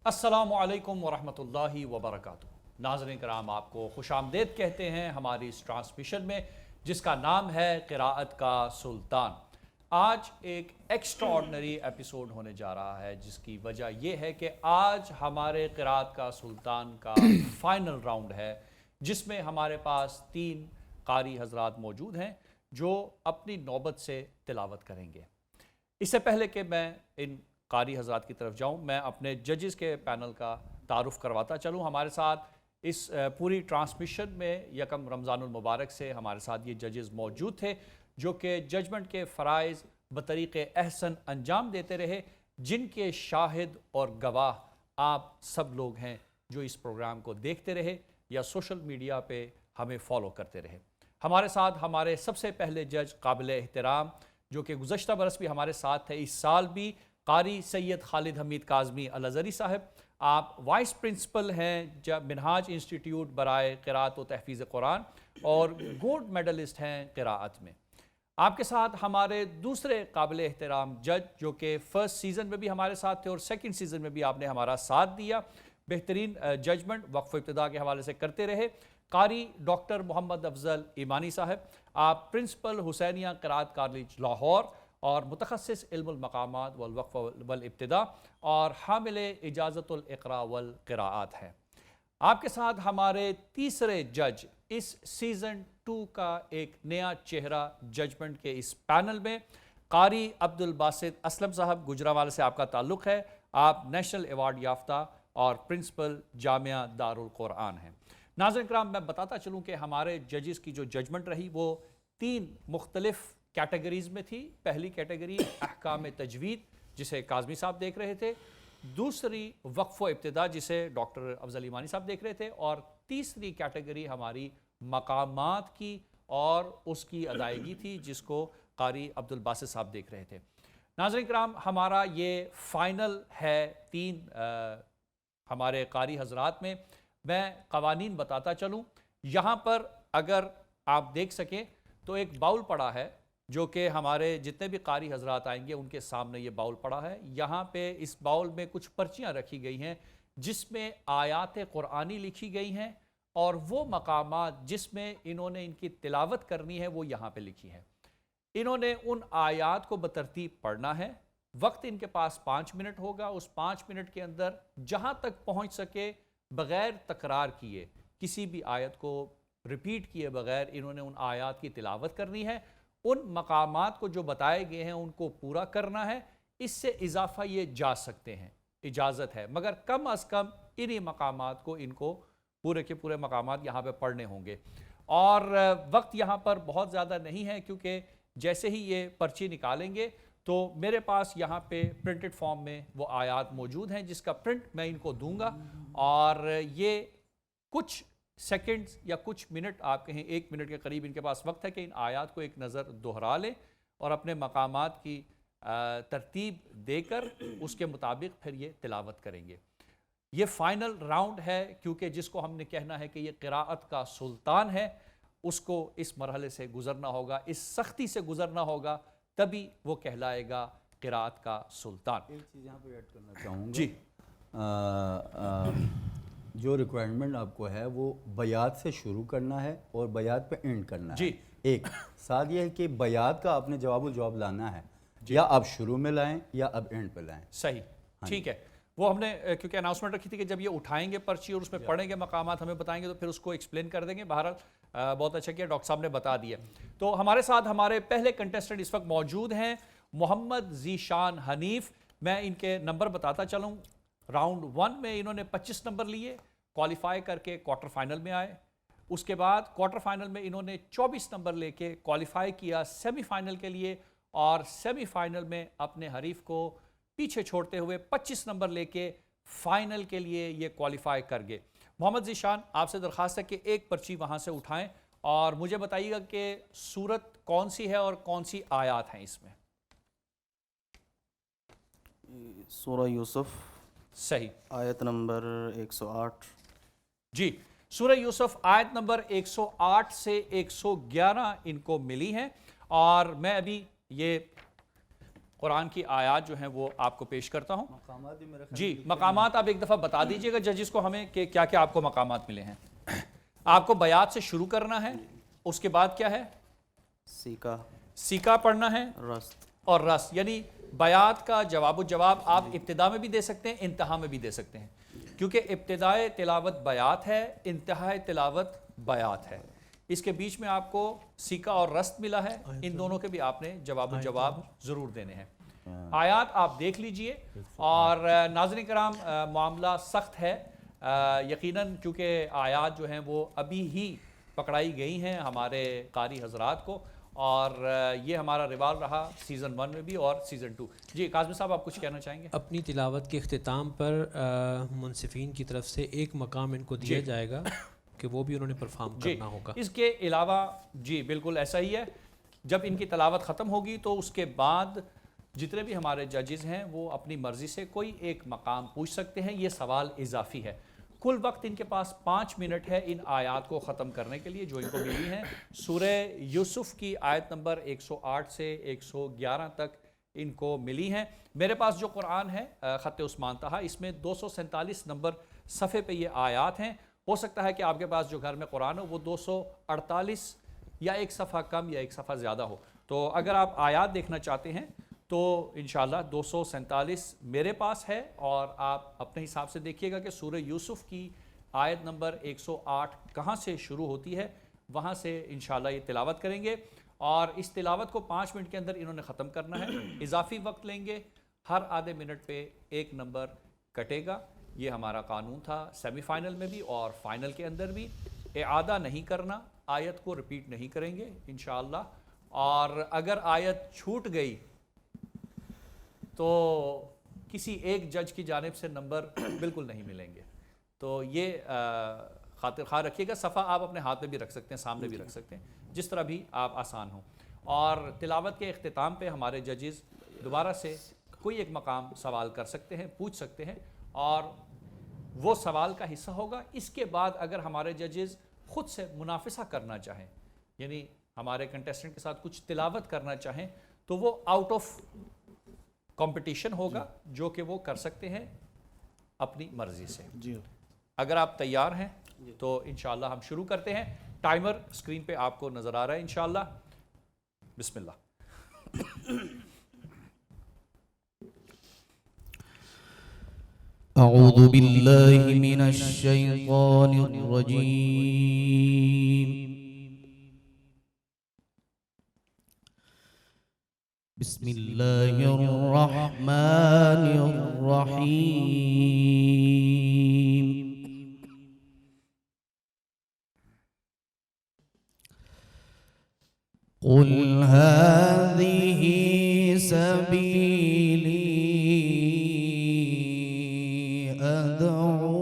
السلام علیکم ورحمۃ اللہ وبرکاتہ۔ ناظرین کرام، آپ کو خوش آمدید کہتے ہیں ہماری اس ٹرانسمیشن میں جس کا نام ہے قراءت کا سلطان۔ آج ایک ایکسٹراآرڈنری ایپیسوڈ ہونے جا رہا ہے، جس کی وجہ یہ ہے کہ آج ہمارے قراءت کا سلطان کا فائنل راؤنڈ ہے، جس میں ہمارے پاس 3 قاری حضرات موجود ہیں جو اپنی نوبت سے تلاوت کریں گے۔ اس سے پہلے کہ میں ان قاری حضرات کی طرف جاؤں، میں اپنے ججز کے پینل کا تعارف کرواتا چلوں۔ ہمارے ساتھ اس پوری ٹرانسمیشن میں یکم رمضان المبارک سے ہمارے ساتھ یہ ججز موجود تھے جو کہ ججمنٹ کے فرائض بطریق احسن انجام دیتے رہے، جن کے شاہد اور گواہ آپ سب لوگ ہیں جو اس پروگرام کو دیکھتے رہے یا سوشل میڈیا پہ ہمیں فالو کرتے رہے۔ ہمارے ساتھ ہمارے سب سے پہلے جج قابل احترام جو کہ گزشتہ برس بھی ہمارے ساتھ تھے، اس سال بھی، قاری سید خالد حمید کاظمی الازہری صاحب۔ آپ وائس پرنسپل ہیں منہاج انسٹیٹیوٹ برائے قراءت و تحفیظ قرآن اور گولڈ میڈلسٹ ہیں قراءت میں۔ آپ کے ساتھ ہمارے دوسرے قابل احترام جج جو کہ فرسٹ سیزن میں بھی ہمارے ساتھ تھے اور سیکنڈ سیزن میں بھی آپ نے ہمارا ساتھ دیا، بہترین ججمنٹ وقف و ابتدا کے حوالے سے کرتے رہے، قاری ڈاکٹر محمد افضل ایمانی صاحب۔ آپ پرنسپل حسینیہ قراءت کالج لاہور اور متخصص علم المقامات والوقف والابتداء اور حامل اجازت الاقراء والقراءات ہیں۔ آپ کے ساتھ ہمارے تیسرے جج اس سیزن 2 کا ایک نیا چہرہ ججمنٹ کے اس پینل میں، قاری عبدالباسط اسلم صاحب، گجرانوالہ سے آپ کا تعلق ہے۔ آپ نیشنل ایوارڈ یافتہ اور پرنسپل جامعہ دارالقرآن ہیں۔ ناظرین کرام، میں بتاتا چلوں کہ ہمارے ججز کی جو ججمنٹ رہی وہ 3 مختلف کیٹیگریز میں تھی۔ پہلی کیٹیگری احکام تجوید جسے کاظمی صاحب دیکھ رہے تھے، دوسری وقف و ابتدا جسے ڈاکٹر افضل ایمانی صاحب دیکھ رہے تھے، اور تیسری کیٹیگری ہماری مقامات کی اور اس کی ادائیگی تھی جس کو قاری عبدالباسط صاحب دیکھ رہے تھے۔ ناظرین کرام، ہمارا یہ فائنل ہے 3 ہمارے قاری حضرات میں۔ میں قوانین بتاتا چلوں، یہاں پر اگر آپ دیکھ سکیں تو ایک باؤل پڑا ہے جو کہ ہمارے جتنے بھی قاری حضرات آئیں گے ان کے سامنے یہ باؤل پڑا ہے۔ یہاں پہ اس باؤل میں کچھ پرچیاں رکھی گئی ہیں جس میں آیات قرآنی لکھی گئی ہیں، اور وہ مقامات جس میں انہوں نے ان کی تلاوت کرنی ہے وہ یہاں پہ لکھی ہے۔ انہوں نے ان آیات کو بترتیب پڑھنا ہے۔ وقت ان کے پاس 5 منٹ ہوگا۔ اس 5 منٹ کے اندر جہاں تک پہنچ سکے بغیر تکرار کیے، کسی بھی آیت کو ریپیٹ کیے بغیر انہوں نے ان آیات کی تلاوت کرنی ہے۔ ان مقامات کو جو بتائے گئے ہیں ان کو پورا کرنا ہے۔ اس سے اضافہ یہ جا سکتے ہیں، اجازت ہے، مگر کم از کم انہی مقامات کو ان کو پورے کے پورے مقامات یہاں پہ پڑھنے ہوں گے۔ اور وقت یہاں پر بہت زیادہ نہیں ہے کیونکہ جیسے ہی یہ پرچی نکالیں گے تو میرے پاس یہاں پہ پرنٹڈ فارم میں وہ آیات موجود ہیں جس کا پرنٹ میں ان کو دوں گا، اور یہ کچھ سیکنڈز یا کچھ منٹ، آپ کہیں 1 منٹ کے قریب ان کے پاس وقت ہے کہ ان آیات کو ایک نظر دہرا لیں اور اپنے مقامات کی ترتیب دے کر اس کے مطابق پھر یہ تلاوت کریں گے۔ یہ فائنل راؤنڈ ہے کیونکہ جس کو ہم نے کہنا ہے کہ یہ قراءت کا سلطان ہے، اس کو اس مرحلے سے گزرنا ہوگا، اس سختی سے گزرنا ہوگا، تبھی وہ کہلائے گا قراءت کا سلطان۔ ایک چیز یہاں پہ ایڈ کرنا چاہوں گا جی، جو ریکوائرمنٹ آپ کو ہے وہ بیات سے شروع کرنا ہے اور بیات پہ اینڈ کرنا ہے۔ جی، ایک ساتھ یہ ہے کہ بیات کا آپ نے جواب الجواب لانا ہے، یا اب شروع میں لائیں یا اب اینڈ پہ لائیں۔ صحیح، ٹھیک ہے۔ وہ ہم نے کیونکہ اناؤنسمنٹ رکھی تھی کہ جب یہ اٹھائیں گے پرچی اور اس میں پڑھیں گے مقامات ہمیں بتائیں گے تو پھر اس کو ایکسپلین کر دیں گے۔ بہرحال بہت اچھا کیا، ڈاکٹر صاحب نے بتا دیا۔ تو ہمارے ساتھ ہمارے پہلے کنٹیسٹنٹ اس وقت موجود ہیں محمد ذیشان حنیف۔ میں ان کے نمبر بتاتا چلوں۔ راؤنڈ 1 میں انہوں نے 25 نمبر لیے، کوالیفائی کر کے کوارٹر فائنل میں آئے۔ اس کے بعد کوارٹر فائنل میں انہوں نے 24 نمبر لے کے کوالیفائی کیا سیمی فائنل کے لیے، اور سیمی فائنل میں اپنے حریف کو پیچھے چھوڑتے ہوئے 25 نمبر لے کے فائنل کے لیے یہ کوالیفائی کر گئے۔ محمد ذیشان، آپ سے درخواست ہے کہ ایک پرچی وہاں سے اٹھائیں اور مجھے بتائیے گا کہ سورت کون سی ہے اور کون سی آیات ہیں اس میں۔ سورہ یوسف، صحیح، آیت نمبر 108۔ جی، سورہ یوسف آیت نمبر 108 سے 111 ان کو ملی ہیں، اور میں ابھی یہ قرآن کی آیات جو ہیں وہ آپ کو پیش کرتا ہوں. مقامات بھی میرا خیال جی مقامات آپ ایک دفعہ بتا دیجئے گا ججز کو ہمیں کہ کیا کیا آپ کو مقامات ملے ہیں. آپ کو بیات سے شروع کرنا ہے, اس کے بعد کیا ہے, سیکا سیکا پڑھنا ہے رست اور رس, یعنی بیات کا جواب و جواب آپ ابتدا میں بھی دے سکتے ہیں, انتہا میں بھی دے سکتے ہیں, کیونکہ ابتدائے تلاوت بیات ہے, انتہائے تلاوت بیات ہے. اس کے بیچ میں آپ کو سیکا اور رست ملا ہے, ان دونوں کے بھی آپ نے جواب و جواب ضرور دینے ہیں. آیات آپ دیکھ لیجئے. اور ناظرین کرام معاملہ سخت ہے یقیناً, کیونکہ آیات جو ہیں وہ ابھی ہی پکڑائی گئی ہیں ہمارے قاری حضرات کو, اور یہ ہمارا روال رہا سیزن 1 میں بھی اور سیزن 2. جی کاظمی صاحب آپ کچھ کہنا چاہیں گے؟ اپنی تلاوت کے اختتام پر منصفین کی طرف سے ایک مقام ان کو دیا جائے گا کہ وہ بھی انہوں نے پرفارم کرنا ہوگا. اس کے علاوہ جی بالکل ایسا ہی ہے, جب ان کی تلاوت ختم ہوگی تو اس کے بعد جتنے بھی ہمارے ججز ہیں وہ اپنی مرضی سے کوئی ایک مقام پوچھ سکتے ہیں. یہ سوال اضافی ہے. کل وقت ان کے پاس 5 منٹ ہے ان آیات کو ختم کرنے کے لیے جو ان کو ملی ہیں. سورہ یوسف کی آیت نمبر 108 سے 111 تک ان کو ملی ہیں. میرے پاس جو قرآن ہے خط عثمان طہ, اس میں 247 نمبر صفحے پہ یہ آیات ہیں. ہو سکتا ہے کہ آپ کے پاس جو گھر میں قرآن ہو وہ 248 یا ایک صفحہ کم یا ایک صفحہ زیادہ ہو. تو اگر آپ آیات دیکھنا چاہتے ہیں تو انشاءاللہ 247 میرے پاس ہے, اور آپ اپنے حساب سے دیکھیے گا کہ سورہ یوسف کی آیت نمبر 108 کہاں سے شروع ہوتی ہے, وہاں سے انشاءاللہ یہ تلاوت کریں گے. اور اس تلاوت کو 5 منٹ کے اندر انہوں نے ختم کرنا ہے. اضافی وقت لیں گے, ہر آدھے منٹ پہ 1 نمبر کٹے گا. یہ ہمارا قانون تھا سیمی فائنل میں بھی اور فائنل کے اندر بھی. اعادہ نہیں کرنا, آیت کو ریپیٹ نہیں کریں گے انشاءاللہ. اور اگر آیت چھوٹ گئی تو کسی ایک جج کی جانب سے نمبر بالکل نہیں ملیں گے. تو یہ خاطر خواہ رکھیے گا. صفحہ آپ اپنے ہاتھ میں بھی رکھ سکتے ہیں, سامنے بھی رکھ سکتے ہیں, جس طرح بھی آپ آسان ہوں. اور تلاوت کے اختتام پہ ہمارے ججز دوبارہ سے کوئی ایک مقام سوال کر سکتے ہیں, پوچھ سکتے ہیں, اور وہ سوال کا حصہ ہوگا. اس کے بعد اگر ہمارے ججز خود سے منافسہ کرنا چاہیں, یعنی ہمارے کنٹیسٹنٹ کے ساتھ کچھ تلاوت کرنا چاہیں, تو وہ آؤٹ آف کمپٹیشن ہوگا جو کہ وہ کر سکتے ہیں اپنی مرضی سے. اگر آپ تیار ہیں تو انشاءاللہ ہم شروع کرتے ہیں. ٹائمر سکرین پہ آپ کو نظر آ رہا ہے انشاءاللہ. بسم اللہ. اعوذ باللہ من الشیطان الرجیم. بسم اللہ الرحمن الرحیم. قل هذه سبیلی ادعو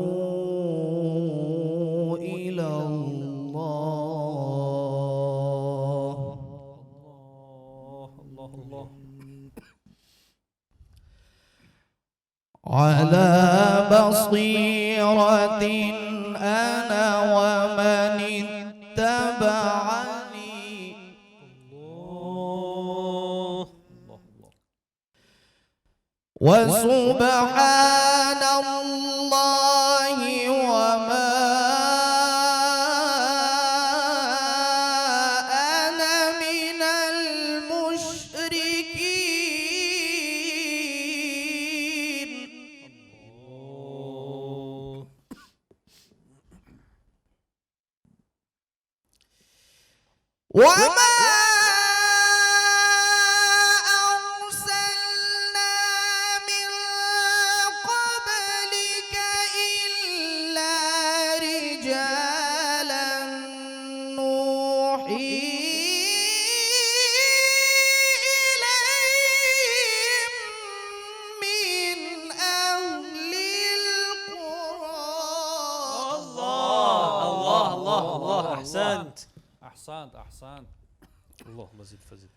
إلى الله على بصيرة أنا ومن اتبعني وسبحان الله وما أنا من المشركين. وما احسنت. اللهم زد فزد.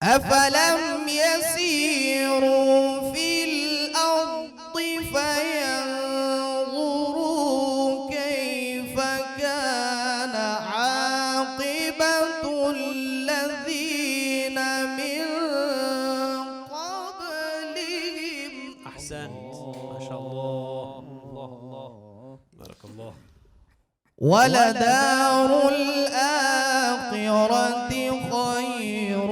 أفلم يسيروا في الأرض فينظروا كيف كان عاقبة الذين من احسنت ما شاء الله الله الله بارك الله. ولدار الآخرة خير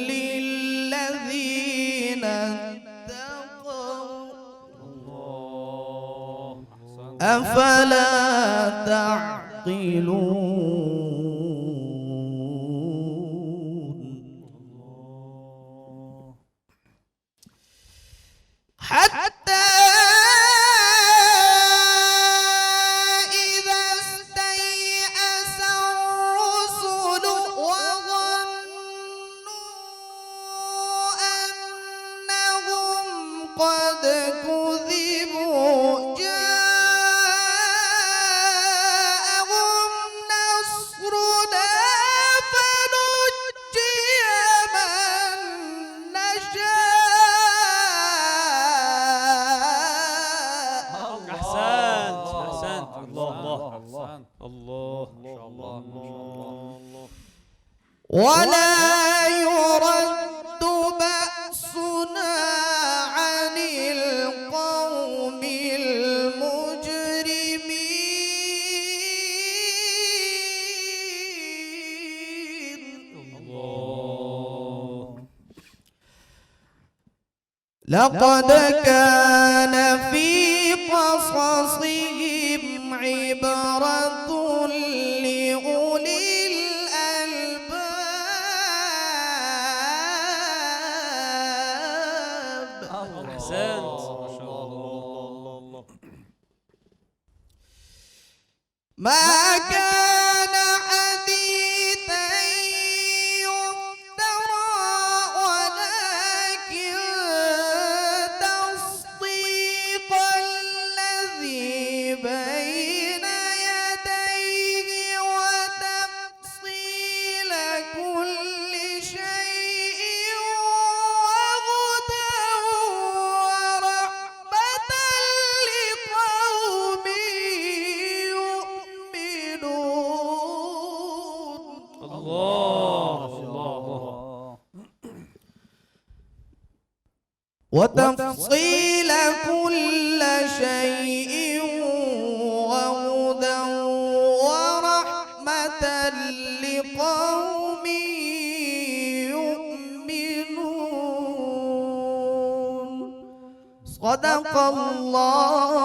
للذين اتقوا أفلا تعقلون. حتى إذا استيأس الرسل وظنوا أنهم قد كذبوا جاءهم نصرنا فنجي من نشاء احسنت احسنت الله الله أحسنت. الله ما شاء الله ما شاء الله. ولا يرد بأسنا عن القوم المجرمين. لقد كان في قصصهم عبرة لأولي الألباب. احسنت ما شاء الله. ما كان حديثا يفترى ولكن تصديق الذي بين يديه وتفصيل كل شيء وهدى ورحمة لقوم يؤمنون. الله الله وتفصيل كل شيء وهدى ورحمة لقوم يؤمنون. صدق الله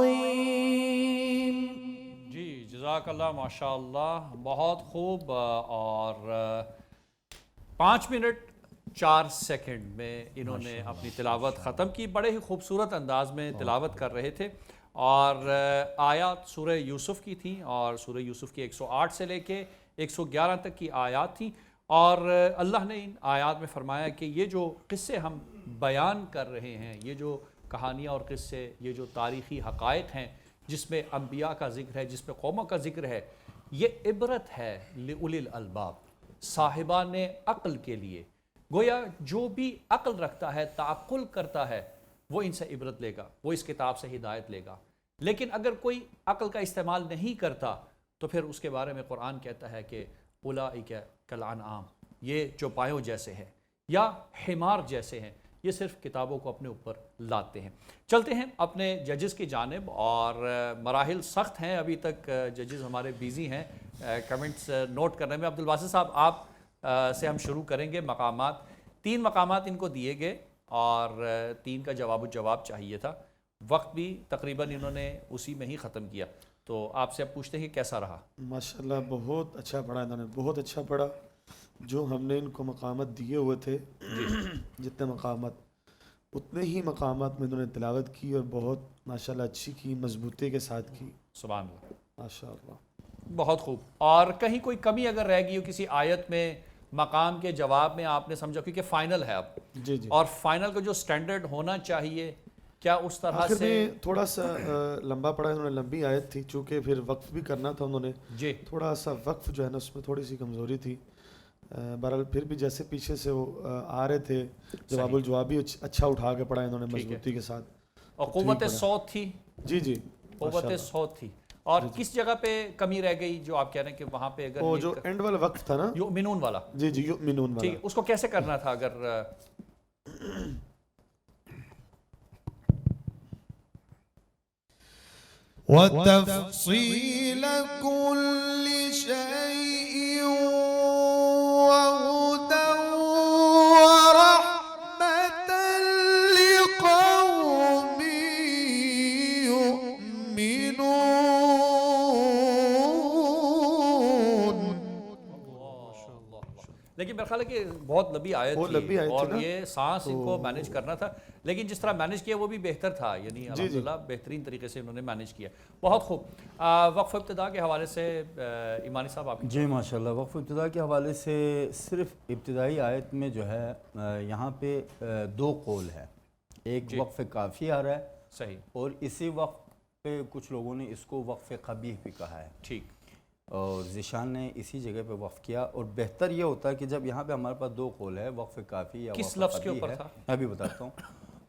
العظيم. جی جزاک اللہ ماشاء اللہ بہت خوب. اور 5 منٹ 4 سیکنڈ میں انہوں نے اپنی تلاوت ختم کی. بڑے ہی خوبصورت انداز میں تلاوت کر رہے تھے اور آیات سورہ یوسف کی تھیں اور سورہ یوسف کی 108 سے لے کے 111 تک کی آیات تھیں. اور اللہ نے ان آیات میں فرمایا کہ یہ جو قصے ہم بیان کر رہے ہیں، یہ جو کہانیاں اور قصے، یہ جو تاریخی حقائق ہیں جس میں انبیاء کا ذکر ہے، جس میں قوموں کا ذکر ہے، یہ عبرت ہے لأولی الالباب، صاحبان عقل کے لیے. گویا جو بھی عقل رکھتا ہے، تعقل کرتا ہے، وہ ان سے عبرت لے گا، وہ اس کتاب سے ہدایت لے گا. لیکن اگر کوئی عقل کا استعمال نہیں کرتا تو پھر اس کے بارے میں قرآن کہتا ہے کہ اولئک کالانعام، یہ چوپایوں جیسے ہیں یا حمار جیسے ہیں، یہ صرف کتابوں کو اپنے اوپر لاتے ہیں. چلتے ہیں اپنے ججز کی جانب، اور مراحل سخت ہیں. ابھی تک ججز ہمارے بیزی ہیں کمنٹس نوٹ کرنے میں. عبدالباسط صاحب آپ سے ہم شروع کریں گے. مقامات 3 مقامات ان کو دیے گئے اور 3 کا جواب چاہیے تھا. وقت بھی تقریباً انہوں نے اسی میں ہی ختم کیا. تو آپ سے اب پوچھتے ہیں کہ کیسا رہا؟ ماشاءاللہ بہت اچھا پڑھا انہوں نے، بہت اچھا پڑھا. جو ہم نے ان کو مقامات دیے ہوئے تھے، جتنے مقامات اتنے ہی مقامات میں انہوں نے تلاوت کی اور بہت ماشاءاللہ اچھی کی، مضبوطی کے ساتھ کی. سبحان اللہ، ماشاءاللہ بہت خوب. اور کہیں کوئی کمی اگر رہ گئی ہو کسی آیت میں، مقام کے جواب میں، آپ نے سمجھا کیونکہ فائنل ہے اب، جی جی، اور فائنل کا جو سٹینڈرڈ ہونا چاہیے کیا اس طرح آخر سے؟ میں تھوڑا سا لمبا پڑھا انہوں نے، لمبی آیت تھی چونکہ پھر وقف بھی کرنا تھا انہوں نے، جی تھوڑا سا وقف جو ہے نا اس میں تھوڑی سی کمزوری تھی. بہرحال پھر بھی جیسے پیچھے سے وہ آ رہے تھے، جواب الجواب بھی اچھا اٹھا کے پڑھا انہوں نے مضبوطی کے ساتھ. اور قوت صوت تھی، جی جی، قوت صوت تھی. اور کس جگہ پہ کمی رہ گئی جو آپ کہہ رہے ہیں کہ وہاں پہ اگر وہ جو اینڈ والا وقف تھا نا، یؤمنون والا، جی جی یؤمنون والا، ٹھیک ہے، اس کو کیسے کرنا تھا؟ اگر وتفصيل كل شيء وهدى ورحمة لقوم يؤمنون. لیکن میرا خیال ہے کہ بہت لمبی آیت بہت لمبی تھی آیت تھی اور نا، یہ سانس ان کو مینیج کرنا تھا، لیکن جس طرح مینیج کیا وہ بھی بہتر تھا، یعنی الحمدللہ بہترین طریقے سے انہوں نے مینیج کیا. بہت خوب. وقف ابتدا کے حوالے سے ایمانی صاحب آپ کی. جی ماشاءاللہ. وقف ابتدا کے حوالے سے صرف ابتدائی آیت میں جو ہے یہاں پہ دو قول ہے. ایک وقف کافی آ رہا ہے صحیح، اور اسی وقت پہ کچھ لوگوں نے اس کو وقف قبیح بھی کہا ہے. ٹھیک. اور ذیشان نے اسی جگہ پہ وقف کیا. اور بہتر یہ ہوتا ہے کہ جب یہاں پہ ہمارے پاس دو قول ہے، وقف کافی یا کس وقف لفظ کے قبیح اوپر ہے، تھا؟ میں بھی بتاتا ہوں.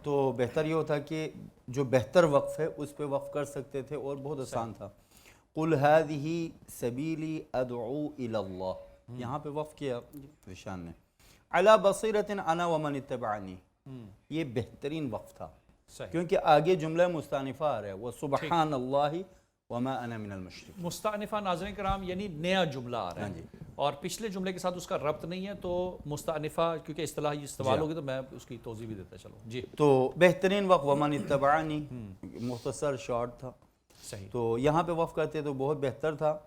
تو بہتر یہ ہوتا ہے کہ جو بہتر وقف ہے اس پہ وقف کر سکتے تھے اور بہت آسان تھا. قُلْ هَذِهِ سَبِيلِي أَدْعُو إِلَى اللَّهِ، یہاں پہ وقف کیا ذیشان نے. عَلَى بَصِيرَةٍ أَنَا وَمَنِ اتَّبَعَنِي، یہ بہترین وقف تھا کیونکہ آگے جملہ مستانفہ آ رہا ہے، وَسُبْحَانَ اللَّهِ وَمَا أَنَا مِنَ الْمُشْرِكِينَ. مستأنفہ ناظرین کرام یعنی نیا جملہ آ رہا ہے اور پچھلے جملے کے ساتھ اس کا ربط نہیں ہے، تو مستأنفہ کیونکہ اصطلاح استعمال ہوگی تو میں اس کی توضیح بھی دیتا چلوں. جی تو بہترین وقف وَمَنِ اتَّبَعَنِي مختصر شارٹ تھا. صحیح. تو یہاں پہ وقف کرتے تو بہت بہتر تھا،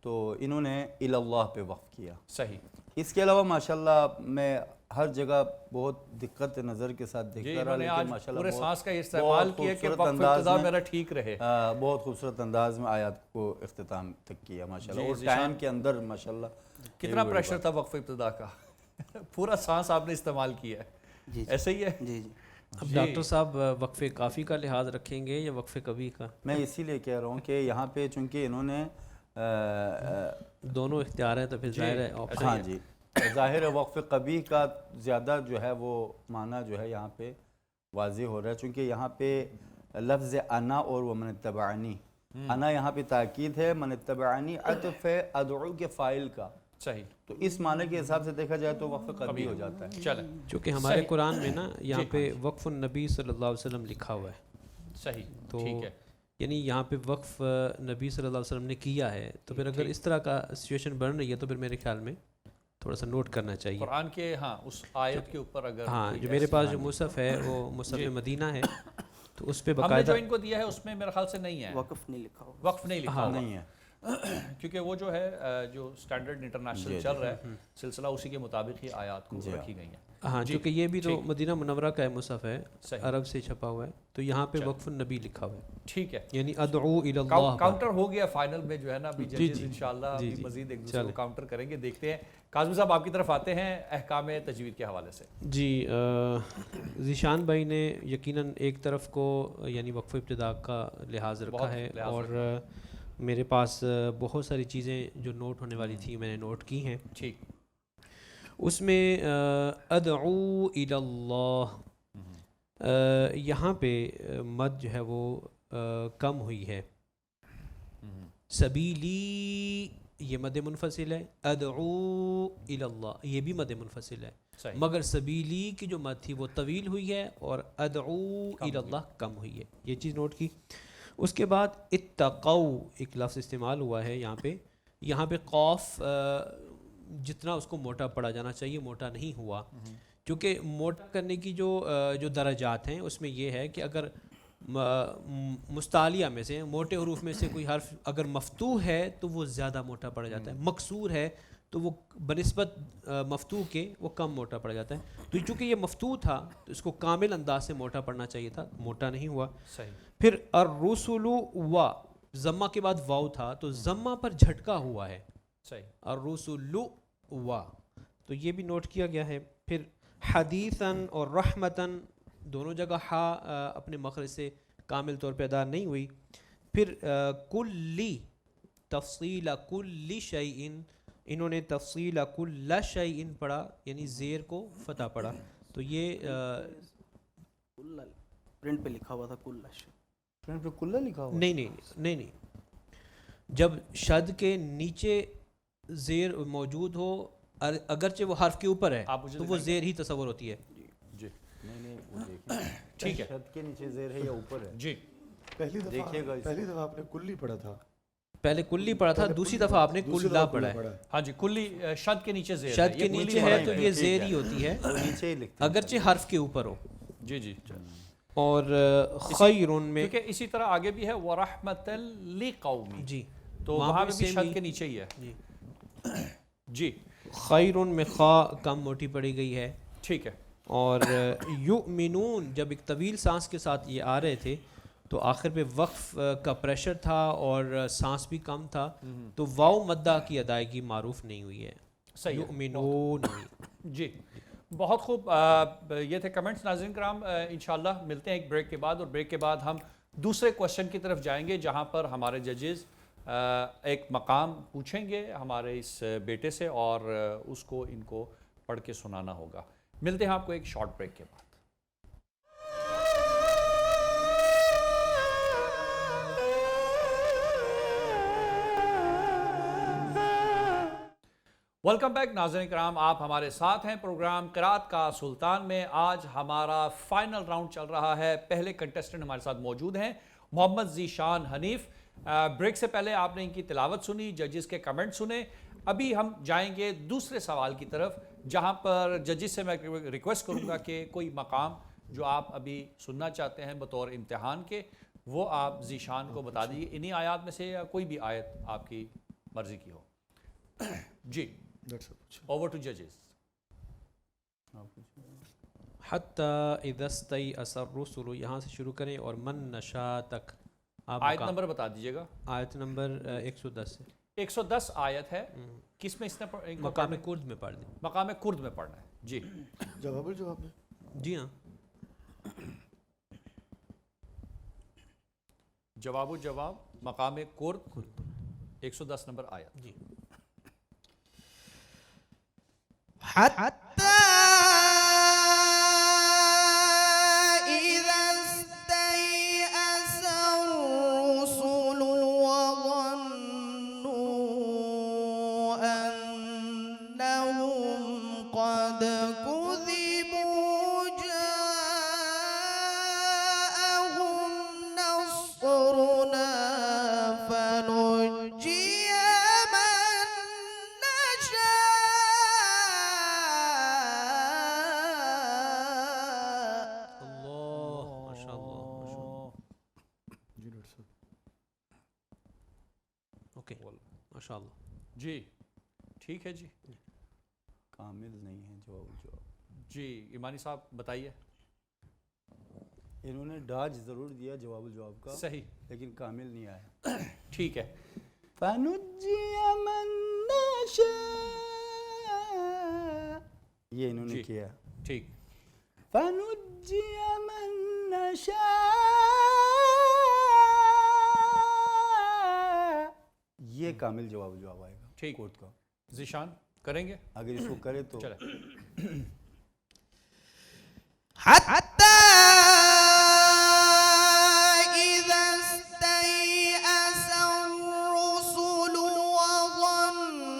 تو انہوں نے الی اللہ پہ وقف کیا. صحیح. اس کے علاوہ ماشاءاللہ میں ہر جگہ بہت دقت نظر کے ساتھ جی دیکھتا رہا، انہوں نے لیکن آج ماشاءاللہ پورے بہت سانس کا یہ استعمال کیا کہ خوبصورت وقف انداز ابتدا میں میرا ٹھیک رہے. بہت خوبصورت انداز میں آیات کو اختتام تک کیا ماشاءاللہ. جی، اور ذیشان ٹائم کے اندر ماشاءاللہ کتنا پریشر تھا وقف ابتدا کا؟ پورا سانس آپ نے استعمال کیا ہے. جی ایسے ہی ہے. جی جی. اب ڈاکٹر صاحب وقف کافی کا لحاظ رکھیں گے یا وقف کبھی کا؟ میں اسی لیے کہہ رہا ہوں کہ یہاں پہ چونکہ انہوں نے دونوں اختیار ہیں تو پھر ظاہر ہے آپشن. ہاں جی ظاہر ہے وقف قبیح کا زیادہ جو ہے وہ معنی جو ہے یہاں پہ واضح ہو رہا ہے، چونکہ یہاں پہ لفظ انا اور ومن اتبعنی، انا یہاں پہ تاکید ہے، من اتبعنی عطف ہے ادعو کے فائل کا. صحیح. تو اس معنی کے حساب سے دیکھا جائے تو وقف قبیح ہو جاتا ہے. چلیں. چونکہ ہمارے قرآن میں نا یہاں پہ وقف النبی صلی اللہ علیہ وسلم لکھا ہوا ہے. صحیح. تو ٹھیک ہے. یعنی یہاں پہ وقف نبی صلی اللہ علیہ وسلم نے کیا ہے، تو پھر اگر اس طرح کا سچویشن بن رہی ہے تو پھر میرے خیال میں تھوڑا سا نوٹ کرنا چاہیے. قرآن کے ہاں اس آیت کے اوپر اگر ہاں جو میرے پاس جو مصحف ہے وہ مصحف مدینہ ہے، تو اس پہ ہم نے باقاعدہ جو ان کو دیا ہے اس میں میرے خیال سے نہیں ہے وقف نہیں لکھا ہوا. وقف نہیں لکھا ہوا، نہیں ہے کیونکہ وہ جو ہے جو سٹینڈرڈ انٹرنیشنل چل رہا ہے سلسلہ اسی کے مطابق ہی آیات کو رکھی گئی ہیں. ہاں کیونکہ یہ بھی تو مدینہ منورہ کا ہے مصحف ہے، عرب سے چھپا ہوا ہے، تو یہاں پہ وقف النبی لکھا ہوا ہے. ٹھیک ہے. یعنی ادعو الی اللہ. کاؤنٹر ہو گیا فائنل میں جو ہے نا، ابھی ججز انشاءاللہ مزید ایک دوسرے کو کاؤنٹر کریں گے. دیکھتے ہیں کاظمی صاحب آپ کی طرف آتے ہیں احکام تجوید کے حوالے سے. جی ذیشان بھائی نے یقیناً ایک طرف کو یعنی وقف ابتدا کا لحاظ رکھا ہے، اور میرے پاس بہت ساری چیزیں جو نوٹ ہونے والی تھی میں نے نوٹ کی ہیں. ٹھیک. اس میں ادعو الی اللہ یہاں پہ مد جو ہے وہ کم ہوئی ہے. سبیلی یہ مد منفصل ہے، ادعو الی اللہ یہ بھی مد منفصل ہے، مگر سبیلی کی جو مد تھی وہ طویل ہوئی ہے اور ادعو الی اللہ کم ہوئی ہے. یہ چیز نوٹ کی. اس کے بعد اتقو ایک لفظ استعمال ہوا ہے یہاں پہ قاف جتنا اس کو موٹا پڑا جانا چاہیے موٹا نہیں ہوا، کیونکہ موٹا کرنے کی جو درجات ہیں اس میں یہ ہے کہ اگر مستعلیہ میں سے موٹے حروف میں سے کوئی حرف اگر مفتوح ہے تو وہ زیادہ موٹا پڑ جاتا ہے، مکسور ہے تو وہ بنسبت مفتوح کے وہ کم موٹا پڑ جاتا ہے. تو چونکہ یہ مفتوح تھا تو اس کو کامل انداز سے موٹا پڑنا چاہیے تھا، موٹا نہیں ہوا. صحیح. پھر الرسل و ضمہ کے بعد واو تھا تو ضمہ پر جھٹکا ہوا ہے. صحیح. الرسل و تو یہ بھی نوٹ کیا گیا ہے. پھر حدیثاً اور رحمتاً دونوں جگہ ہا اپنے مخرج سے کامل طور پہ ادا نہیں ہوئی. پھر کلی تفصیل کل شیء انہوں نے تفصیل کل شیء پڑھا یعنی زیر کو فتح پڑھا. تو یہ پرنٹ پہ لکھا ہوا تھا کل شیء، پرنٹ پہ کلہ لکھا ہوا نہیں جب شد کے نیچے زیر موجود ہو اگرچہ وہ حرف کے اوپر ہے تو وہ زیر ہی تصور ہوتی ہے. جی نہیں وہ دیکھیں ٹھیک ہے. شد کے نیچے زیر ہے یا اوپر ہے؟ جی دیکھیے گا پہلی دفعہ آپ نے کلی پڑھا تھا، پہلے کلی پڑھا تھا، دوسری دفعہ آپ نے کلا پڑھا ہے. ہاں جی، کلی شد کے نیچے زیر شد کے یہ نیچے کلی ہے پڑھا تو یہ زیر ہی ہوتی ہے نیچے ہی لکھتے اگرچہ حرف کے اوپر ہو. جی جی. اور خیرون میں کیونکہ اسی طرح آگے بھی ہے وَرَحْمَةً لِقَوْمِ، جی تو وہاں پہ بھی شد کے نیچے ہی ہے. جی جی خیرون میں خا کم موٹی پڑی گئی ہے. ٹھیک ہے. اور یؤمنون جب ایک طویل سانس کے ساتھ یہ آ رہے تھے تو آخر پہ وقف کا پریشر تھا اور سانس بھی کم تھا، تو واو مدہ کی ادائیگی معروف نہیں ہوئی ہے. صحیح ہے. یؤمنون ہوئی. جی بہت خوب. یہ تھے کمنٹس. ناظرین کرام انشاءاللہ ملتے ہیں ایک بریک کے بعد، اور بریک کے بعد ہم دوسرے کوشچن کی طرف جائیں گے جہاں پر ہمارے ججز ایک مقام پوچھیں گے ہمارے اس بیٹے سے اور اس کو ان کو پڑھ کے سنانا ہوگا. ملتے ہیں آپ کو ایک شارٹ بریک کے بعد. ویلکم بیک ناظرین کرام، آپ ہمارے ساتھ ہیں پروگرام قرات کا سلطان میں. آج ہمارا فائنل راؤنڈ چل رہا ہے. پہلے کنٹیسٹنٹ ہمارے ساتھ موجود ہیں محمد ذیشان حنیف. بریک سے پہلے آپ نے ان کی تلاوت سنی، ججز کے کمنٹ سنے. ابھی ہم جائیں گے دوسرے سوال کی طرف جہاں پر ججز سے میں ریکویسٹ کروں گا کہ کوئی مقام جو آپ ابھی سننا چاہتے ہیں بطور امتحان کے وہ آپ ذیشان کو بتا دیجیے، انہی آیات میں سے یا کوئی بھی آیت آپ کی مرضی کی ہو. جی اوور ٹو ججز. حتی اذا استیأس الرسل، یہاں سے شروع کریں اور من نشاء تک. آپ آیت نمبر بتا دیجیے گا. آیت نمبر 110 سے 110 آیت ہے. کس میں اس نے مقام کرد میں پڑھ دیں. مقام کرد میں پڑھنا ہے. جی جواب الجواب میں. جی ہاں جواب و جواب مقام کرد 110 نمبر آیت. جی حتى إذا استيأس الرسل وظنوا أنهم قد كذبوا جاءهم نصرنا فنجي ماشاء اللہ. جی ٹھیک ہے. جی کامل نہیں ہے جواب. جی ایمانی صاحب بتائیے. انہوں نے ڈاج ضرور دیا جواب الجواب کا، صحیح، لیکن کامل نہیں آیا. ٹھیک ہے. فَنُجِّيَ مَن نَّشَاءُ یہ انہوں نے کیا. ٹھیک. فَنُجِّيَ مَن نَّشَاءُ یہ کامل جواب الجواب آئے گا. ٹھیک. کوٹ کا ذیشان کریں گے اگر اس کو کرے تو چلے. حتى إذا استيأس الرسل وظنوا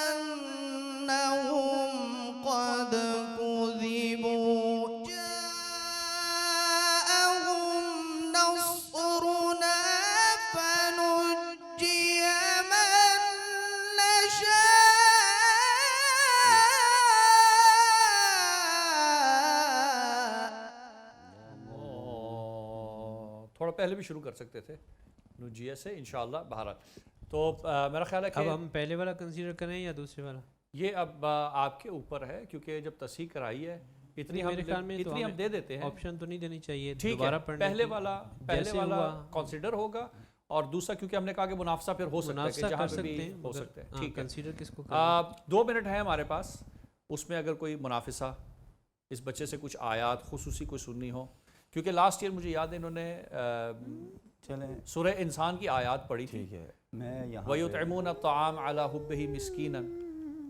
أنهم قد كذبوا جاءهم نصرنا فنجي من نشاء تھوڑا پہلے بھی شروع کر سکتے تھے نجیہ سے انشاءاللہ. بہرحال تو میرا خیال ہے کہ اب ہم پہلے والا کنسیڈر کریں یا دوسرے والا؟ یہ اب آپ کے اوپر ہے کیونکہ جب تصحیح کرائی ہے اتنی ہم دے دیتے ہیں. آپشن تو نہیں دینی چاہیے. ٹھیک ہے. پہلے والا کنسیڈر ہوگا اور دوسرا کیونکہ ہم نے کہا کہ منافسہ پھر ہو سکتا ہے کہ جہاں پہ بھی ہو سکتے ہیں. ٹھیک ہے. کنسیڈر کس کو 2 منٹ ہے ہمارے پاس. اس میں اگر کوئی منافسہ اس بچے سے کچھ آیات خصوصی کوئی سننی ہو، کیونکہ لاسٹ ایئر مجھے یاد ہے انہوں نے چلیں سورہ انسان کی آیات پڑھی تھی. ٹھیک ہے. میں یہاں وَيُطْعِمُونَ الطَّعَامَ عَلَى حُبِّهِ مِسْكِينًا،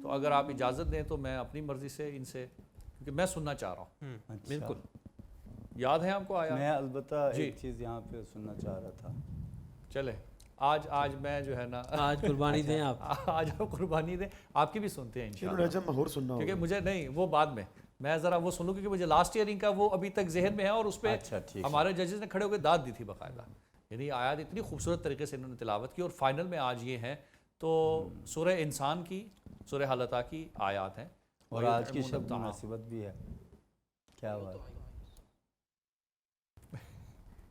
تو اگر آپ اجازت دیں تو میں اپنی مرضی سے ان سے، کیونکہ میں سننا چاہ رہا ہوں. بالکل یاد ہے آپ کو آیا؟ میں البتہ ایک چیز یہاں پہ سننا چاہ رہا تھا. چلے آج میں جو ہے نا آج قربانی دیں آپ. آج آپ قربانی دیں. آپ کی بھی سنتے ہیں انشاءاللہ، میں اور سننا کیونکہ مجھے نہیں وہ بعد میں میں ذرا وہ سنوں کیونکہ مجھے لاسٹ ایئرنگ کا وہ ابھی تک ذہن میں ہے، اور اس پہ اچھا ٹھیک ہے. ہمارے ججز نے کھڑے ہو کے داد دی تھی باقاعدہ. یعنی آیات اتنی خوبصورت طریقے سے انہوں نے تلاوت کی، اور فائنل میں آج یہ ہیں تو سورہ انسان کی، سورہ حلطہ کی آیات ہیں. اور آج کی شب مناسبت بھی ہے. کیا بات.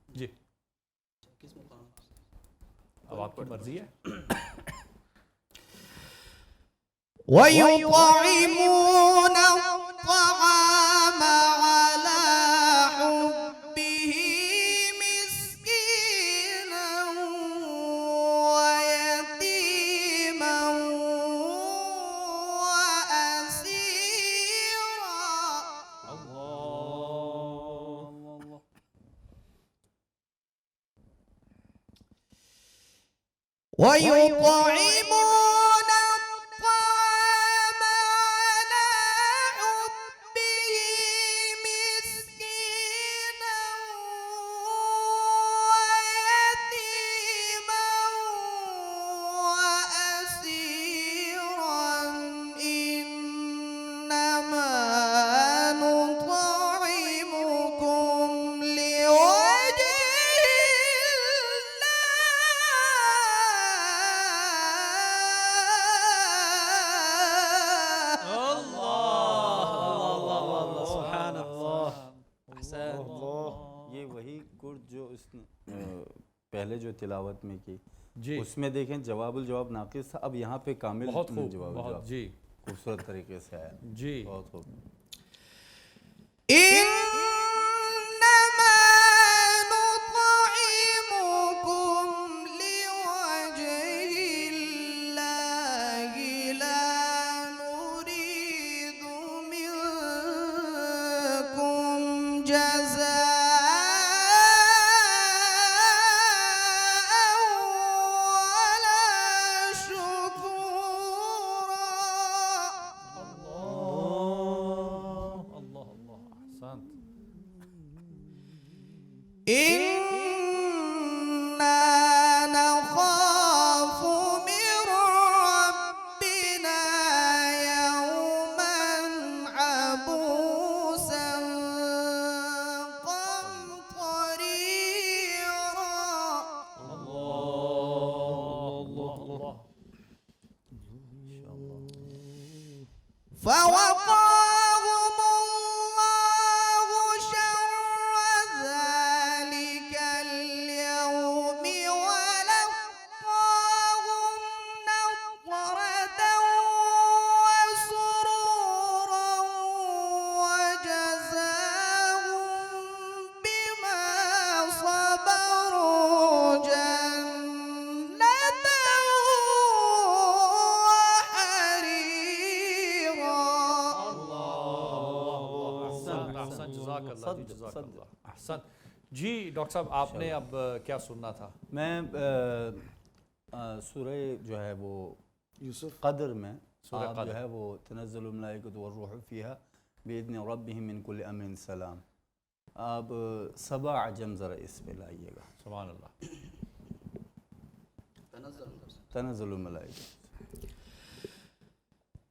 جی اب آپ کی مرضی ہے. وَيُطْعِمُونَ الطَّعَامَ عَلَى حُبِّهِ مِسْكِينًا وَيَتِيمًا وَأَسِيرًا. وَيُطْعِمُونَ الطَّعَامَ عَلَى حُبِّهِ مِسْكِينًا وَيَتِيمًا وَأَسِيرًا. إِنَّمَا نُطْعِمُكُمْ لِوَجْهِ سبحان اللہ. احسن. یہ وہی کرد جو اس نے پہلے جو تلاوت میں کی جی اس میں دیکھیں جواب الجواب ناقص تھا، اب یہاں پہ کامل بہت خوب، جواب بہت. الجواب جی خوبصورت طریقے سے آیا. جی بہت خوب. إِنَّمَا نُطْعِمُكُمْ لِوَجْهِ اللَّهِ لَا نُرِيدُ مِنكُمْ جَزَاءً وَلَا شُكُورًا. اللہ اللہ احسنت. إِنَّا نَخَافُ مِن رَّبِّنَا يَوْمًا عَبُوسًا قَمْطَرِيرًا. فَوَقَاهُمُ اللَّهُ شَرَّ ذَلِكَ الْيَوْمِ وَلَقَّاهُمْ نَضْرَةً وَسُرُورًا وَجَزَاهُم بِمَا صَبَرُوا جَنَّةً وَحَرِيرًا. احسن. جزاک اللہ جی، جزاک اللہ. احسن. جی ڈاکٹر صاحب آپ نے اب کیا سننا تھا؟ میں سورہ جو ہے وہ یوسف قدر میں سورہ آپ قدر. جو ہے وہ تنزل الملائکۃ والروح فیہا بإذن ربہم من کل امر سلام. آپ 7 عجم ذرا اس پہ لائیے گا. سبحان اللہ. تنزل الملائکۃ.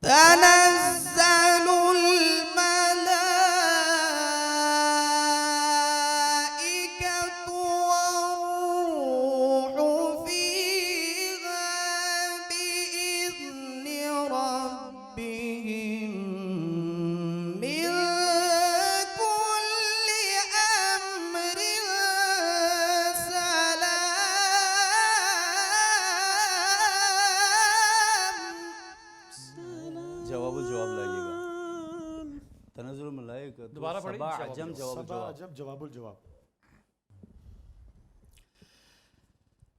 تنزل الملائكة والروح فيها بإذن ربهم من كل أمر سلام. جواب الجواب لائیے گا. تنزل الملائکۃ دوبارہ پڑھیں. 7 عجم جواب 7 الجواب. عجب جواب الجواب.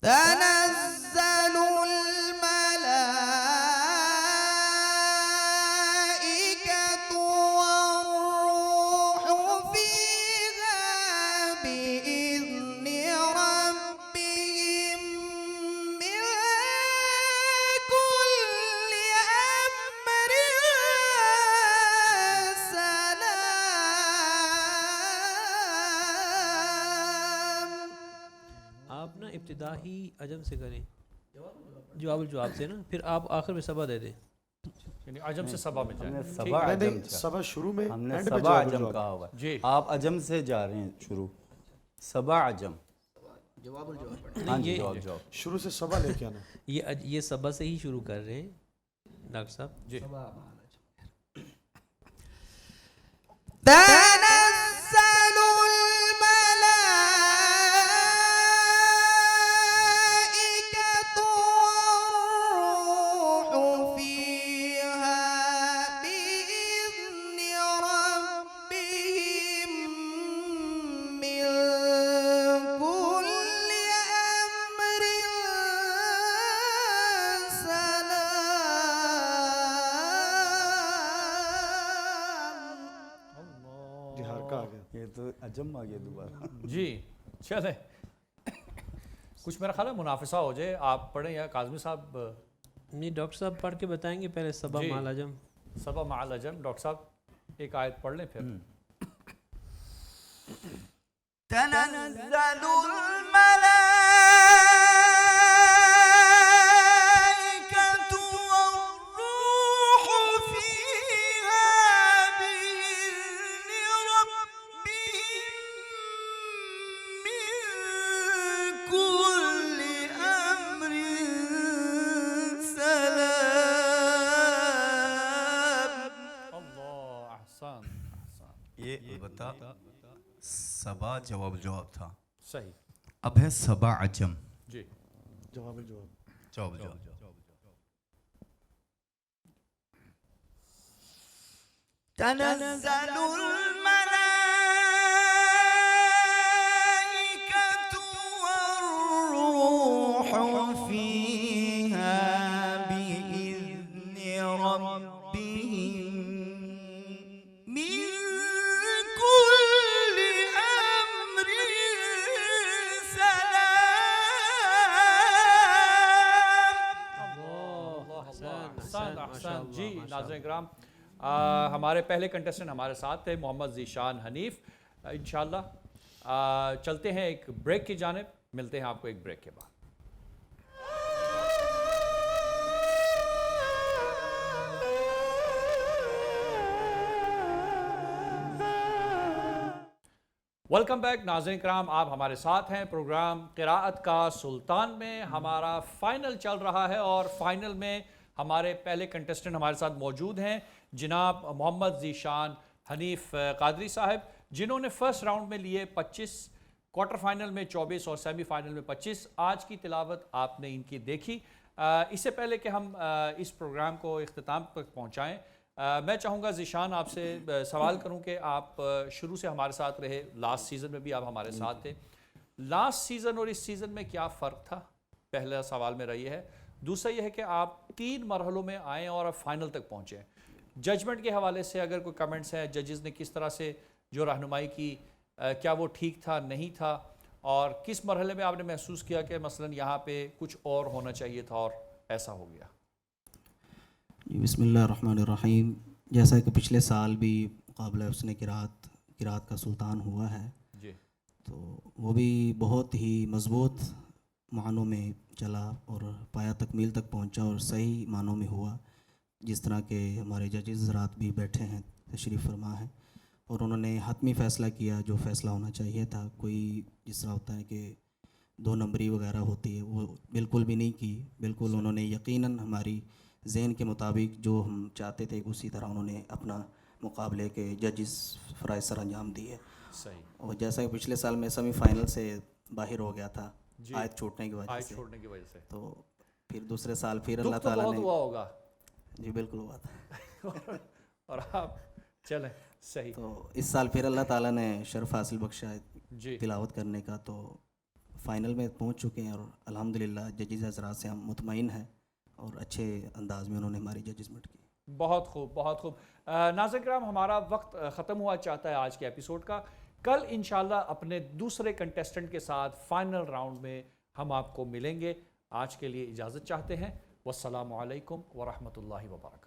تنزل الملائكة والروح فيها بإذن ربهم من كل أمر سلام. آپ نا ابتدا ہی عجم سے کریں، جواب الجواب سے نا، پھر آپ آخر میں صبا دے دیں. یعنی عجم سے سبا میں ہم جائیں. نے سبا نہیں عجم نہیں کہا. سبا شروع میں ہم نے اینڈ پہ سبا جواب عجم الجواب. کہا ہوا ہے. جی. آپ عجم سے جا رہے ہیں شروع. سبا عجم. جواب الجواب پڑھیں. ہاں جی یہ- جواب. شروع سے سبا لے کے آنا. یہ سبا سے ہی شروع کر رہے ہیں ڈاکٹر صاحب. جی. تنزل الملائكة والروح فيها بإذن ربهم من كل أمر سلام. جی ہرکا آ گیا. یہ تو عجم آ گیا دوبارہ. جی چلیں. کچھ میرا خیال ہے منافسہ ہو جائے. آپ پڑھیں یا کاظمی صاحب نہیں ڈاکٹر صاحب پڑھ کے بتائیں گے پہلے سبا جی. مال عجم. سبا مع العجم. ڈاکٹر صاحب ایک آیت پڑھ لیں پھر. تنزل الملائكة والروح فيها بإذن ربهم من كل أمر سلام. اللہ احسان احسان. یہ البتہ سبا جواب تھا. صحیح. اب ہے سبا عجم. جی. جواب الجواب. جواب. تنزل الملائكة والروح فيها بإذن ربهم من كل أمر سلام. احسان احسان. جی ناظرین کرام ہمارے پہلے کنٹیسٹنٹ ہمارے ساتھ تھے محمد ذیشان حنیف. انشاءاللہ چلتے ہیں ایک بریک کی جانب. ملتے ہیں آپ کو ایک بریک کے بعد. ویلکم بیک ناظرین کرام. آپ ہمارے ساتھ ہیں پروگرام قراءت کا سلطان میں. ہمارا فائنل چل رہا ہے اور فائنل میں ہمارے پہلے کنٹیسٹنٹ ہمارے ساتھ موجود ہیں جناب محمد ذیشان حنیف قادری صاحب، جنہوں نے فرسٹ راؤنڈ میں لیے 25، کوارٹر فائنل میں 24 اور سیمی فائنل میں 25. آج کی تلاوت آپ نے ان کی دیکھی. اس سے پہلے کہ ہم اس پروگرام کو اختتام تک پہنچائیں، میں چاہوں گا ذیشان آپ سے سوال کروں کہ آپ شروع سے ہمارے ساتھ رہے، لاسٹ سیزن میں بھی آپ ہمارے ساتھ تھے. لاسٹ سیزن اور اس سیزن میں کیا فرق تھا؟ پہلا سوال میرا یہ ہے. دوسرا یہ ہے کہ آپ 3 مرحلوں میں آئیں اور اب فائنل تک پہنچے. ججمنٹ کے حوالے سے اگر کوئی کمنٹس ہیں، ججز نے کس طرح سے جو رہنمائی کی، کیا وہ ٹھیک تھا نہیں تھا، اور کس مرحلے میں آپ نے محسوس کیا کہ مثلا یہاں پہ کچھ اور ہونا چاہیے تھا اور ایسا ہو گیا؟ بسم اللہ الرحمن الرحیم. جیسا کہ پچھلے سال بھی مقابلہ حسن قراءت کا سلطان ہوا ہے، جی. تو وہ بھی بہت ہی مضبوط معنوں میں چلا اور پایا تکمیل تک پہنچا اور صحیح معنوں میں ہوا. جس طرح کہ ہمارے ججز حضرات بھی بیٹھے ہیں، تشریف فرما ہیں، اور انہوں نے حتمی فیصلہ کیا جو فیصلہ ہونا چاہیے تھا. کوئی جس طرح ہوتا ہے کہ 2 نمبری وغیرہ ہوتی ہے، وہ بالکل بھی نہیں کی. بالکل انہوں نے یقیناً ہماری ذہن کے مطابق جو ہم چاہتے تھے اسی طرح انہوں نے اپنا مقابلے کے ججز فرائض سر انجام دیے. صحیح. اور جیسا کہ پچھلے سال میں سیمی فائنل سے باہر ہو گیا تھا جی. آیت چھوٹنے کی وجہ آیت سے، چھوڑنے کی وجہ سے تو پھر دوسرے سال پھر دکھ اللہ تو تعالیٰ بہت نے، ہوا ہوگا. جی بالکل ہوا تھا. اور آپ چلیں صحیح. تو اس سال پھر اللہ تعالیٰ نے شرف حاصل بخشا ہے جی. تلاوت کرنے کا، تو فائنل میں پہنچ چکے ہیں اور الحمدللہ ججز حضرات سے ہم مطمئن ہیں اور اچھے انداز میں انہوں نے ہماری ججمنٹ کی. بہت خوب بہت خوب. ناظرین کرام ہمارا وقت ختم ہوا چاہتا ہے آج کے ایپیسوڈ کا. کل انشاءاللہ اپنے دوسرے کنٹیسٹنٹ کے ساتھ فائنل راؤنڈ میں ہم آپ کو ملیں گے. آج کے لیے اجازت چاہتے ہیں. والسلام علیکم ورحمۃ اللہ وبرکاتہ.